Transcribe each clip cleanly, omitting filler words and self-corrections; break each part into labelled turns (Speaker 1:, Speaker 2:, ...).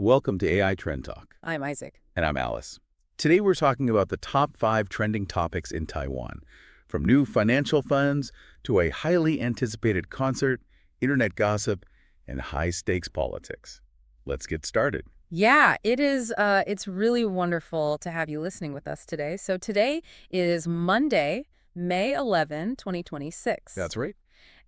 Speaker 1: Welcome to AI Trend Talk.
Speaker 2: I'm Isaac.
Speaker 1: And I'm Alice. Today we're talking about the top 5 trending topics in Taiwan, from new financial funds to a highly anticipated concert, internet gossip, and high-stakes politics. Let's get started.
Speaker 2: Yeah, it is. It's really wonderful to have you listening with us today. So today is Monday, May 11, 2026.
Speaker 1: That's right.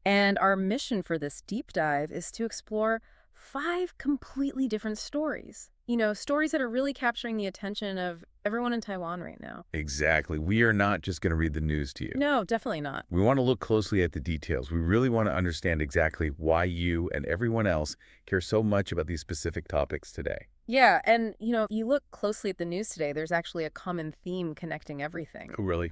Speaker 2: And our mission for this deep dive is to explore 5 completely different stories. You know, stories that are really capturing the attention of everyone in Taiwan right now.
Speaker 1: Exactly. We are not just going to read the news to you.
Speaker 2: No, definitely not.
Speaker 1: We want to look closely at the details. We really want to understand exactly why you and everyone else care so much about these specific topics today.
Speaker 2: Yeah, and, you know, if you look closely at the news today, there's actually a common theme connecting everything.
Speaker 1: Oh, really?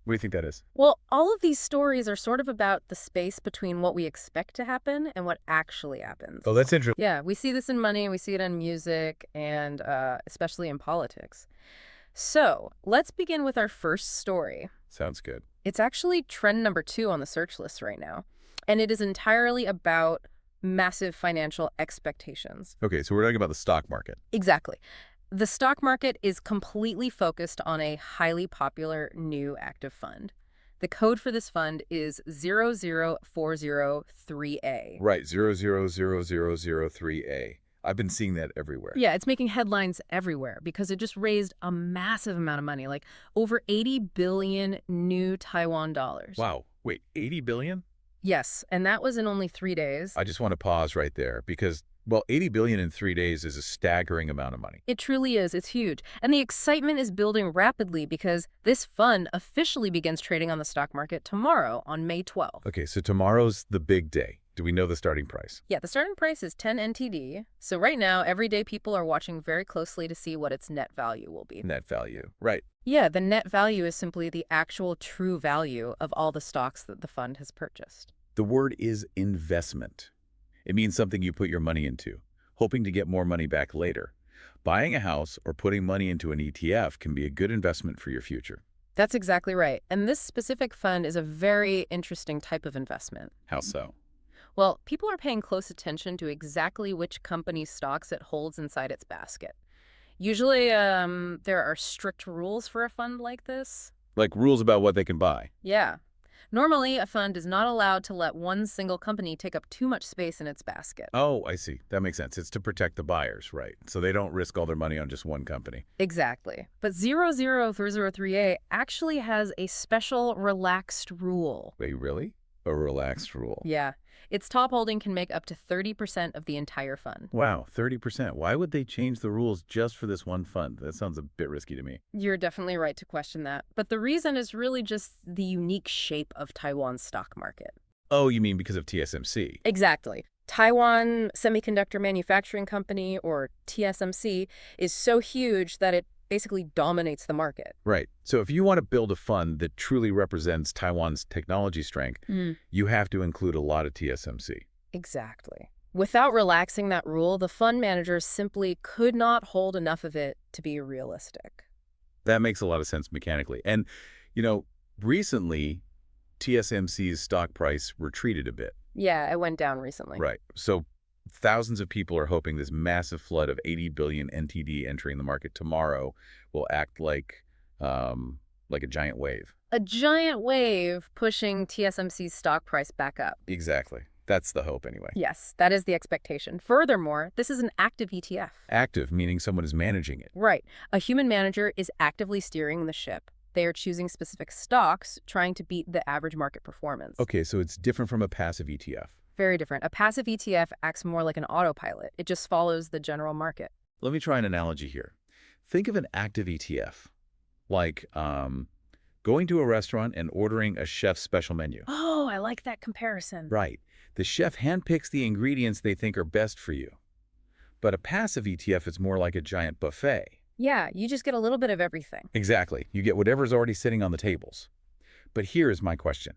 Speaker 1: What do you think that is?
Speaker 2: Well, all of these stories are sort of about the space between what we expect to happen and what actually happens.
Speaker 1: Oh, that's interesting.
Speaker 2: Yeah, we see this in money, we see it in music, and especially in politics. So let's begin with our first story.
Speaker 1: Sounds good.
Speaker 2: It's actually trend number 2 on the search list right now, and it is entirely about massive financial expectations.
Speaker 1: Okay, so we're talking about the stock market.
Speaker 2: Exactly. The stock market is completely focused on a highly popular new active fund. The code for this fund is 00403A.
Speaker 1: Right, 00003A. I've been seeing that everywhere.
Speaker 2: Yeah, it's making headlines everywhere because it just raised a massive amount of money, like over 80 billion new Taiwan dollars.
Speaker 1: Wow. Wait, 80 billion?
Speaker 2: Yes, and that was in only 3 days.
Speaker 1: I just want to pause right there because, well, 80 billion in 3 days is a staggering amount of money.
Speaker 2: It truly is. It's huge. And the excitement is building rapidly because this fund officially begins trading on the stock market tomorrow on May 12th.
Speaker 1: Okay, so tomorrow's the big day. Do we know the starting price?
Speaker 2: Yeah, the starting price is 10 NTD. So right now, everyday people are watching very closely to see what its net value will be.
Speaker 1: Net value. Right.
Speaker 2: Yeah, the net value is simply the actual true value of all the stocks that the fund has purchased.
Speaker 1: The word is investment. It means something you put your money into, hoping to get more money back later. Buying a house or putting money into an ETF can be a good investment for your future.
Speaker 2: That's exactly right. And this specific fund is a very interesting type of investment.
Speaker 1: How so?
Speaker 2: Well, people are paying close attention to exactly which company's stocks it holds inside its basket. Usually, there are strict rules for a fund like this.
Speaker 1: Like rules about what they can buy.
Speaker 2: Yeah. Normally, a fund is not allowed to let one single company take up too much space in its basket.
Speaker 1: Oh, I see. That makes sense. It's to protect the buyers, right? So they don't risk all their money on just one company.
Speaker 2: Exactly. But 00303A actually has a special relaxed rule.
Speaker 1: Wait, really? A relaxed rule?
Speaker 2: Yeah. Its top holding can make up to 30% of the entire fund.
Speaker 1: Wow, 30%. Why would they change the rules just for this one fund? That sounds a bit risky to me.
Speaker 2: You're definitely right to question that. But the reason is really just the unique shape of Taiwan's stock market.
Speaker 1: Oh, you mean because of TSMC?
Speaker 2: Exactly. Taiwan Semiconductor Manufacturing Company, or TSMC, is so huge that it basically dominates the market.
Speaker 1: Right. So if you want to build a fund that truly represents Taiwan's technology strength, you have to include a lot of TSMC.
Speaker 2: Exactly. Without relaxing that rule, the fund managers simply could not hold enough of it to be realistic.
Speaker 1: That makes a lot of sense mechanically. And, you know, recently, TSMC's stock price retreated a bit.
Speaker 2: Yeah, it went down recently.
Speaker 1: Right. So thousands of people are hoping this massive flood of 80 billion NTD entering the market tomorrow will act like a giant wave.
Speaker 2: A giant wave pushing TSMC's stock price back up.
Speaker 1: Exactly. That's the hope anyway.
Speaker 2: Yes, that is the expectation. Furthermore, this is an active ETF.
Speaker 1: Active, meaning someone is managing it.
Speaker 2: Right. A human manager is actively steering the ship. They are choosing specific stocks, trying to beat the average market performance.
Speaker 1: Okay, so it's different from a passive ETF.
Speaker 2: Very different. A passive ETF acts more like an autopilot. It just follows the general market.
Speaker 1: Let me try an analogy here. Think of an active ETF, like going to a restaurant and ordering a chef's special menu.
Speaker 2: Oh, I like that comparison.
Speaker 1: Right. The chef handpicks the ingredients they think are best for you. But a passive ETF is more like a giant buffet.
Speaker 2: Yeah, you just get a little bit of everything.
Speaker 1: Exactly. You get whatever's already sitting on the tables. But here is my question.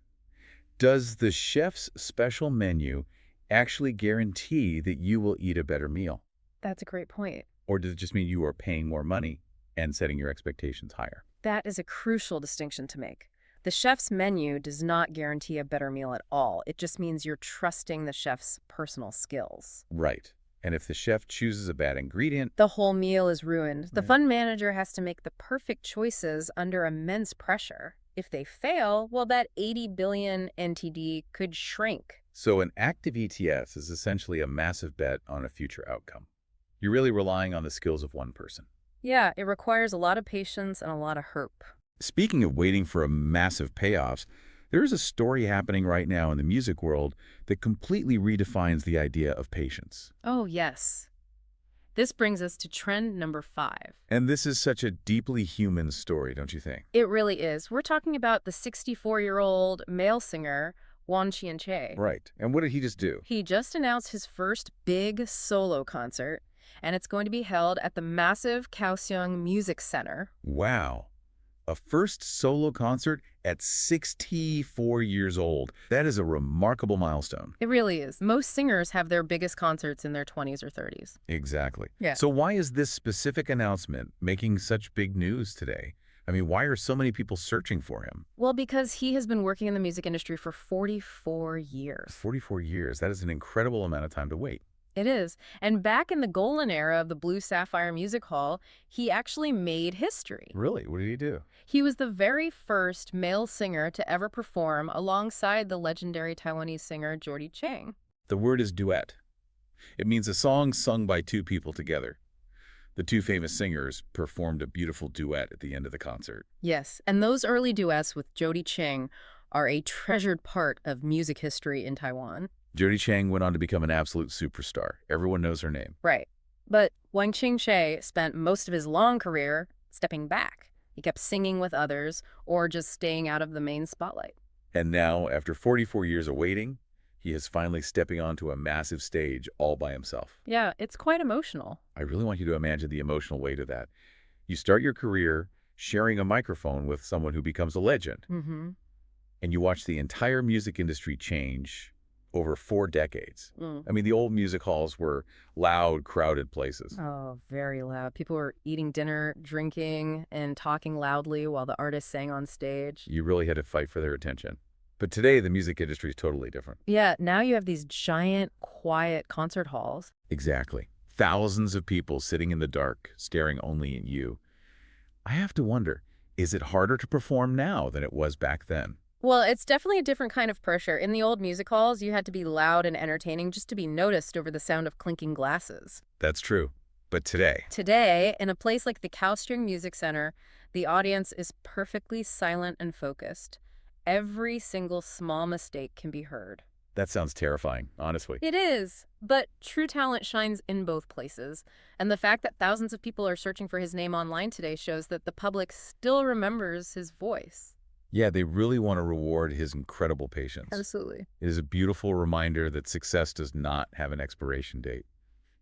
Speaker 1: Does the chef's special menu actually guarantee that you will eat a better meal?
Speaker 2: That's a great point.
Speaker 1: Or does it just mean you are paying more money and setting your expectations higher?
Speaker 2: That is a crucial distinction to make. The chef's menu does not guarantee a better meal at all. It just means you're trusting the chef's personal skills.
Speaker 1: Right. And if the chef chooses a bad ingredient,
Speaker 2: The whole meal is ruined. The
Speaker 1: Yeah.
Speaker 2: fund manager has to make the perfect choices under immense pressure. If they fail, well, that 80 billion NTD could shrink.
Speaker 1: so an active ETF is essentially a massive bet on a future outcome. You're really relying on the skills of one person.
Speaker 2: Yeah, it requires a lot of patience and a lot of herp.
Speaker 1: Speaking of waiting for a massive payoffs, there is a story happening right now in the music world that completely redefines the idea of patience.
Speaker 2: Oh, yes. This brings us to trend number 5.
Speaker 1: And this is such a deeply human story, don't you think?
Speaker 2: It really is. We're talking about the 64-year-old male singer, Wang Jui-te.
Speaker 1: Right. And what did he just do?
Speaker 2: He just announced his first big solo concert, and it's going to be held at the massive Kaohsiung Music Center.
Speaker 1: Wow. A first solo concert at 64 years old. That is a remarkable milestone.
Speaker 2: It really is. Most singers have their biggest concerts in their 20s or 30s.
Speaker 1: Exactly.
Speaker 2: Yeah.
Speaker 1: So why is this specific announcement making such big news today? I mean, why are so many people searching for him?
Speaker 2: Well, because he has been working in the music industry for 44 years.
Speaker 1: 44 years. That is an incredible amount of time to wait.
Speaker 2: It is. And back in the golden era of the Blue Sapphire Music Hall, he actually made history.
Speaker 1: Really? What did he do?
Speaker 2: He was the very first male singer to ever perform alongside the legendary Taiwanese singer Jody Chiang.
Speaker 1: The word is duet. It means a song sung by two people together. The two famous singers performed a beautiful duet at the end of the concert.
Speaker 2: Yes, and those early duets with Jody Chiang are a treasured part of music history in Taiwan.
Speaker 1: Jody Chiang went on to become an absolute superstar. Everyone knows her name.
Speaker 2: Right. But Wang Jui-te spent most of his long career stepping back. He kept singing with others or just staying out of the main spotlight.
Speaker 1: And now, after 44 years of waiting, he is finally stepping onto a massive stage all by himself.
Speaker 2: Yeah, it's quite emotional.
Speaker 1: I really want you to imagine the emotional weight of that. You start your career sharing a microphone with someone who becomes a legend,
Speaker 2: Mm-hmm.
Speaker 1: and you watch the entire music industry change over 4 decades.
Speaker 2: Mm.
Speaker 1: I mean, the old music halls were loud, crowded places.
Speaker 2: Oh, very loud. People were eating dinner, drinking, and talking loudly while the artist sang on stage.
Speaker 1: You really had to fight for their attention. But today, the music industry is totally different.
Speaker 2: Yeah, now you have these giant, quiet concert halls.
Speaker 1: Exactly. Thousands of people sitting in the dark, staring only at you. I have to wonder, is it harder to perform now than it was back then?
Speaker 2: Well, it's definitely a different kind of pressure. In the old music halls, you had to be loud and entertaining just to be noticed over the sound of clinking glasses.
Speaker 1: That's true. But today,
Speaker 2: Today, in a place like the Kaohsiung Music Center, the audience is perfectly silent and focused. Every single small mistake can be heard.
Speaker 1: that sounds terrifying, honestly.
Speaker 2: It is, but true talent shines in both places. And the fact that thousands of people are searching for his name online today shows that the public still remembers his voice.
Speaker 1: Yeah, they really want to reward his incredible patience.
Speaker 2: Absolutely.
Speaker 1: It is a beautiful reminder that success does not have an expiration date.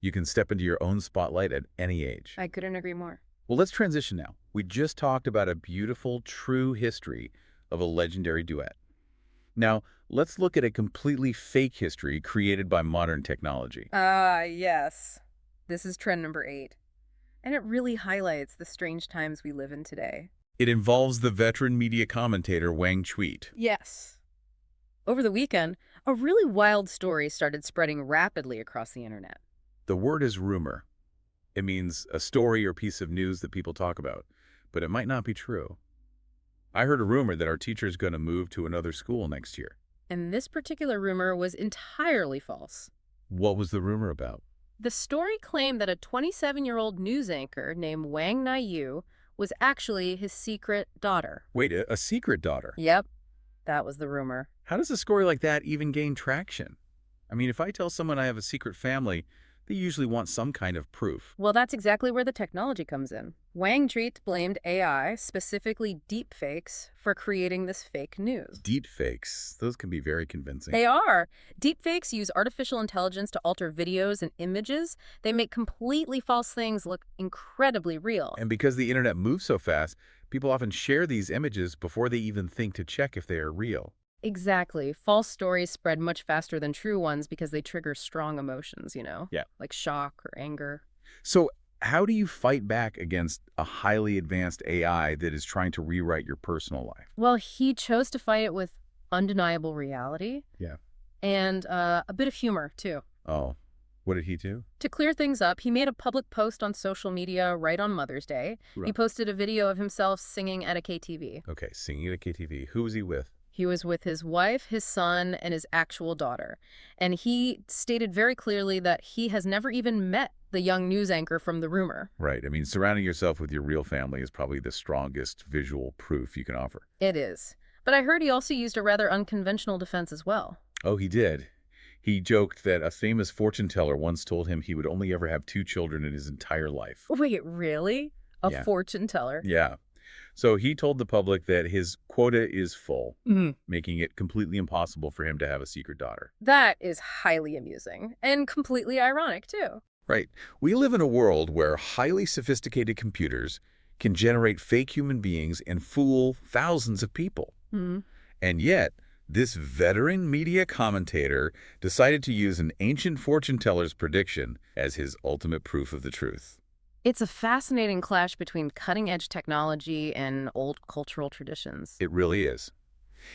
Speaker 1: You can step into your own spotlight at any age.
Speaker 2: I couldn't agree more.
Speaker 1: Well, let's transition now. We just talked about a beautiful, true history of a legendary duet. Now, let's look at a completely fake history created by modern technology.
Speaker 2: Yes. This is trend number 8. And it really highlights the strange times we live in today.
Speaker 1: It involves the veteran media commentator Wang Jui-te.
Speaker 2: Yes. Over the weekend, a really wild story started spreading rapidly across the internet.
Speaker 1: The word is rumor. It means a story or piece of news that people talk about, but it might not be true. I heard a rumor that our teacher is going to move to another school next year.
Speaker 2: And this particular rumor was entirely false.
Speaker 1: What was the rumor about?
Speaker 2: The story claimed that a 27-year-old news anchor named Wang Jui-te was actually his secret daughter.
Speaker 1: Wait, a secret daughter?
Speaker 2: Yep, that was the rumor.
Speaker 1: How does a story like that even gain traction? I mean, if I tell someone I have a secret family, they usually want some kind of proof.
Speaker 2: Well, that's exactly where the technology comes in. Wang Jui-te blamed AI, specifically deepfakes, for creating this fake news.
Speaker 1: Deepfakes, those can be very convincing.
Speaker 2: They are. Deepfakes use artificial intelligence to alter videos and images. They make completely false things look incredibly real.
Speaker 1: And because the internet moves so fast, people often share these images before they even think to check if they are real.
Speaker 2: Exactly. False stories spread much faster than true ones because they trigger strong emotions,
Speaker 1: Yeah.
Speaker 2: like shock or anger.
Speaker 1: So how do you fight back against a highly advanced AI that is trying to rewrite your personal life?
Speaker 2: Well, he chose to fight it with undeniable reality.
Speaker 1: Yeah.
Speaker 2: And a bit of humor, too.
Speaker 1: Oh, What did he do?
Speaker 2: To clear things up, he made a public post on social media right on Mother's Day.
Speaker 1: Right.
Speaker 2: He posted a video of himself singing at a KTV.
Speaker 1: Okay, singing at a KTV. Who was he with?
Speaker 2: He was with his wife, his son, and his actual daughter. And he stated very clearly that he has never even met the young news anchor from the rumor.
Speaker 1: Right. I mean, surrounding yourself with your real family is probably the strongest visual proof you can offer.
Speaker 2: It is. But I heard he also used a rather unconventional defense as well.
Speaker 1: Oh, he did. He joked that a famous fortune teller once told him he would only ever have 2 children in his entire life.
Speaker 2: Wait, really? A
Speaker 1: Yeah.
Speaker 2: fortune teller?
Speaker 1: Yeah. So he told the public that his quota is full, making it completely impossible for him to have a secret daughter.
Speaker 2: That is highly amusing and completely ironic, too.
Speaker 1: Right. We live in a world where highly sophisticated computers can generate fake human beings and fool thousands of people. And yet, this veteran media commentator decided to use an ancient fortune teller's prediction as his ultimate proof of the truth.
Speaker 2: It's a fascinating clash between cutting-edge technology and old cultural traditions.
Speaker 1: It really is.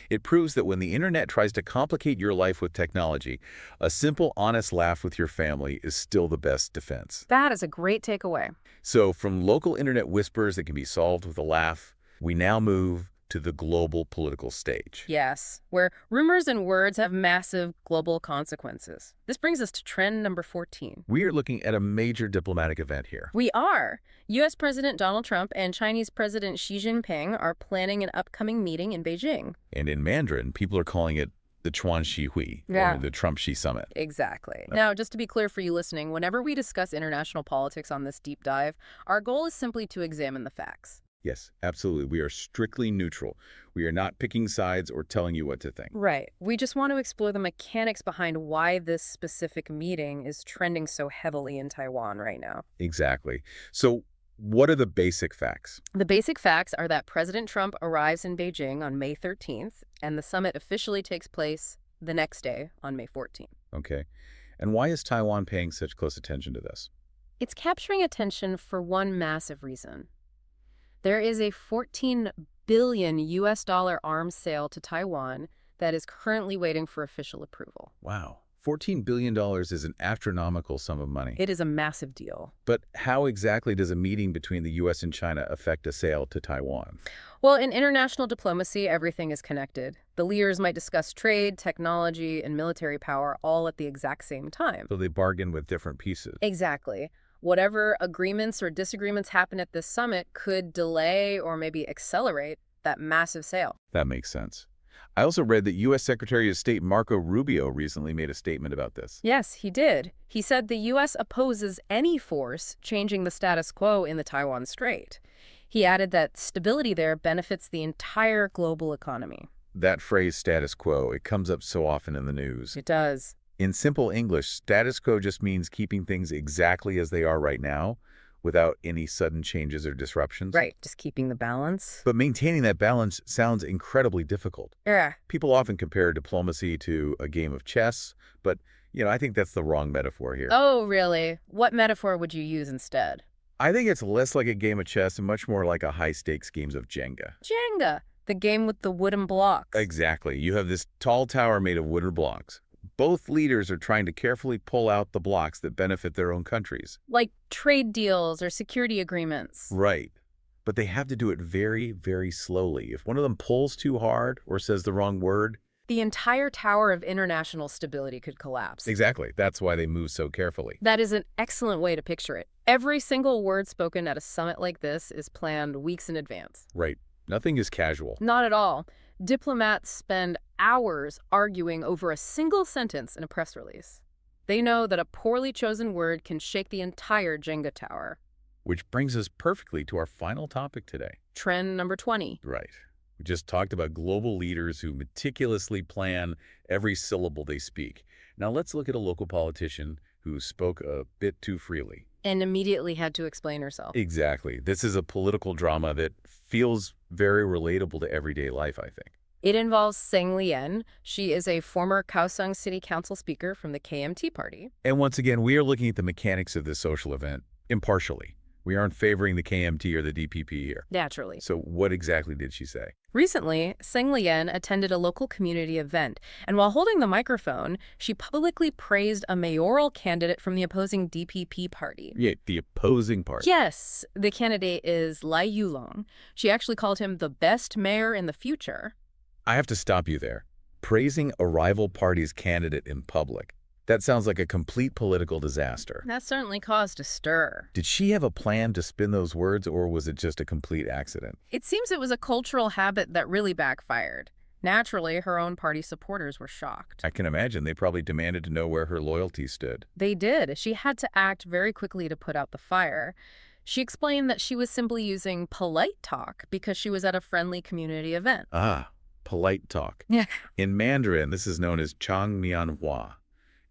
Speaker 1: It proves that when the internet tries to complicate your life with technology, a simple, honest laugh with your family is still the best defense.
Speaker 2: That is a great takeaway.
Speaker 1: So from local internet whispers that can be solved with a laugh, we now move to the global political stage.
Speaker 2: Yes, where rumors and words have massive global consequences. This brings us to trend number 14.
Speaker 1: We are looking at a major diplomatic event here.
Speaker 2: We are. U.S. President Donald Trump and Chinese President Xi Jinping are planning an upcoming meeting in Beijing.
Speaker 1: And in Mandarin, people are calling it the Chuan Xi Hui,
Speaker 2: Yeah.
Speaker 1: or the Trump-Xi Summit.
Speaker 2: Exactly. Now, just to be clear for you listening, whenever we discuss international politics on this deep dive, our goal is simply to examine the facts.
Speaker 1: Yes, absolutely. We are strictly neutral. We are not picking sides or telling you what to think.
Speaker 2: Right. We just want to explore the mechanics behind why this specific meeting is trending so heavily in Taiwan right now.
Speaker 1: Exactly. So what are the basic facts?
Speaker 2: The basic facts are that President Trump arrives in Beijing on May 13th, and the summit officially takes place the next day on May 14th.
Speaker 1: Okay. And why is Taiwan paying such close attention to this?
Speaker 2: It's capturing attention for one massive reason. There is a $14 billion arms sale to Taiwan that is currently waiting for official approval.
Speaker 1: Wow. $14 billion is an astronomical sum of money.
Speaker 2: It is a massive deal.
Speaker 1: But how exactly does a meeting between the U.S. and China affect a sale to Taiwan?
Speaker 2: Well, in international diplomacy, everything is connected. The leaders might discuss trade, technology, and military power all at the exact same time.
Speaker 1: So they bargain with different pieces.
Speaker 2: Exactly. Whatever agreements or disagreements happen at this summit could delay or maybe accelerate that massive sale.
Speaker 1: That makes sense. I also read that U.S. Secretary of State Marco Rubio recently made a statement about this.
Speaker 2: Yes, he did. He said the U.S. opposes any force changing the status quo in the Taiwan Strait. He added that stability there benefits the entire global economy.
Speaker 1: That phrase, status quo, it comes up so often in the news.
Speaker 2: It does.
Speaker 1: In simple English, status quo just means keeping things exactly as they are right now without any sudden changes or disruptions.
Speaker 2: Right, just keeping the balance.
Speaker 1: But maintaining that balance sounds incredibly difficult.
Speaker 2: Yeah.
Speaker 1: People often compare diplomacy to a game of chess, but, I think that's the wrong metaphor here.
Speaker 2: Oh, really? What metaphor would you use instead?
Speaker 1: I think it's less like a game of chess and much more like a high-stakes game of Jenga.
Speaker 2: Jenga, the game with the wooden blocks.
Speaker 1: Exactly. You have this tall tower made of wooden blocks. Both leaders are trying to carefully pull out the blocks that benefit their own countries.
Speaker 2: Like trade deals or security agreements.
Speaker 1: Right. But they have to do it very, very slowly. If one of them pulls too hard or says the wrong word...
Speaker 2: The entire tower of international stability could collapse.
Speaker 1: Exactly. That's why they move so carefully.
Speaker 2: That is an excellent way to picture it. Every single word spoken at a summit like this is planned weeks in advance.
Speaker 1: Right. Nothing is casual.
Speaker 2: Not at all. Diplomats spend hours arguing over a single sentence in a press release. They know that a poorly chosen word can shake the entire Jenga tower.
Speaker 1: Which brings us perfectly to our final topic today.
Speaker 2: Trend number 20.
Speaker 1: Right. We just talked about global leaders who meticulously plan every syllable they speak. Now let's look at a local politician who spoke a bit too freely.
Speaker 2: And immediately had to explain herself.
Speaker 1: Exactly. This is a political drama that feels very relatable to everyday life, I think.
Speaker 2: It involves Tseng Li-yen. She is a former Kaohsiung City Council speaker from the KMT party.
Speaker 1: And once again, we are looking at the mechanics of this social event impartially. We aren't favoring the KMT or the DPP here.
Speaker 2: Naturally.
Speaker 1: So what exactly did she say?
Speaker 2: Recently, Tseng Li-yen attended a local community event, and while holding the microphone, she publicly praised a mayoral candidate from the opposing DPP party.
Speaker 1: Yeah, the opposing party.
Speaker 2: Yes, the candidate is Lai Yulong. She actually called him the best mayor in the future.
Speaker 1: I have to stop you there. Praising a rival party's candidate in public. That sounds like a complete political disaster.
Speaker 2: That certainly caused a stir.
Speaker 1: Did she have a plan to spin those words, or was it just a complete accident?
Speaker 2: It seems it was a cultural habit that really backfired. Naturally, her own party supporters were shocked.
Speaker 1: I can imagine they probably demanded to know where her loyalty stood.
Speaker 2: They did. She had to act very quickly to put out the fire. She explained that she was simply using polite talk because she was at a friendly community event.
Speaker 1: Ah, polite talk.
Speaker 2: Yeah.
Speaker 1: In Mandarin, this is known as Changmianhua.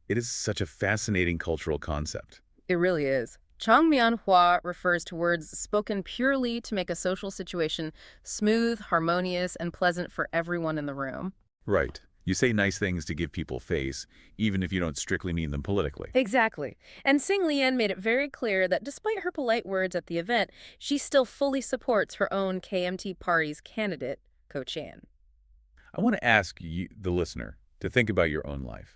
Speaker 1: It is such a fascinating cultural concept.
Speaker 2: It really is. Changmianhua refers to words spoken purely to make a social situation smooth, harmonious, and pleasant for everyone in the room.
Speaker 1: Right. You say nice things to give people face, even if you don't strictly mean them politically.
Speaker 2: Exactly. And Tseng Li-yen made it very clear that despite her polite words at the event, she still fully supports her own KMT party's candidate, Ko Chan.
Speaker 1: I want to ask you, the listener, to think about your own life.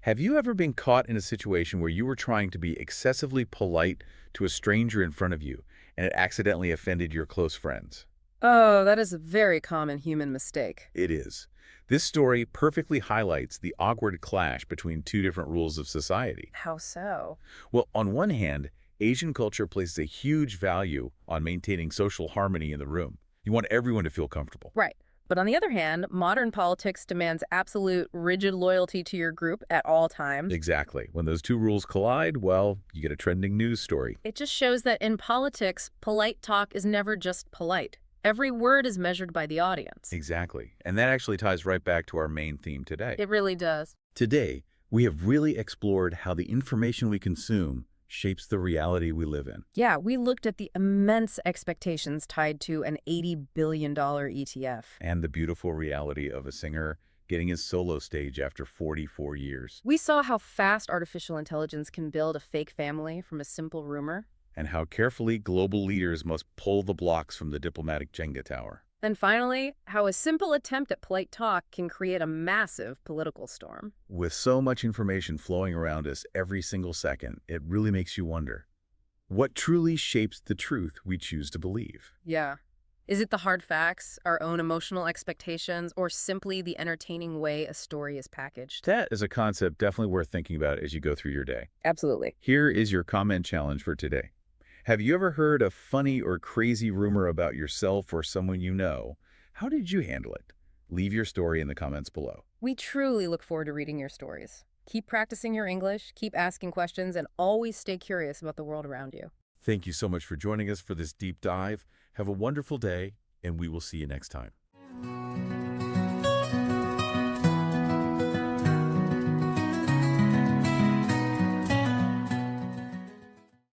Speaker 1: Have you ever been caught in a situation where you were trying to be excessively polite to a stranger in front of you and it accidentally offended your close friends?
Speaker 2: Oh, that is a very common human mistake.
Speaker 1: It is. This story perfectly highlights the awkward clash between two different rules of society.
Speaker 2: How so?
Speaker 1: Well, on one hand, Asian culture places a huge value on maintaining social harmony in the room. You want everyone to feel comfortable.
Speaker 2: Right. But on the other hand, modern politics demands absolute, rigid loyalty to your group at all times.
Speaker 1: Exactly. When those two rules collide, well, you get a trending news story.
Speaker 2: It just shows that in politics, polite talk is never just polite. Every word is measured by the audience.
Speaker 1: Exactly. And that actually ties right back to our main theme today.
Speaker 2: It really does.
Speaker 1: Today, we have really explored how the information we consume shapes the reality we live in.
Speaker 2: Yeah, we looked at the immense expectations tied to an $80 billion ETF.
Speaker 1: And the beautiful reality of a singer getting his solo stage after 44 years.
Speaker 2: We saw how fast artificial intelligence can build a fake family from a simple rumor.
Speaker 1: And how carefully global leaders must pull the blocks from the diplomatic Jenga tower.
Speaker 2: And finally, how a simple attempt at polite talk can create a massive political storm.
Speaker 1: With so much information flowing around us every single second, it really makes you wonder, what truly shapes the truth we choose to believe?
Speaker 2: Yeah. Is it the hard facts, our own emotional expectations, or simply the entertaining way a story is packaged?
Speaker 1: That is a concept definitely worth thinking about as you go through your day.
Speaker 2: Absolutely.
Speaker 1: Here is your comment challenge for today. Have you ever heard a funny or crazy rumor about yourself or someone you know? How did you handle it? Leave your story in the comments below.
Speaker 2: We truly look forward to reading your stories. Keep practicing your English, keep asking questions, and always stay curious about the world around you.
Speaker 1: Thank you so much for joining us for this deep dive. Have a wonderful day, and we will see you next time.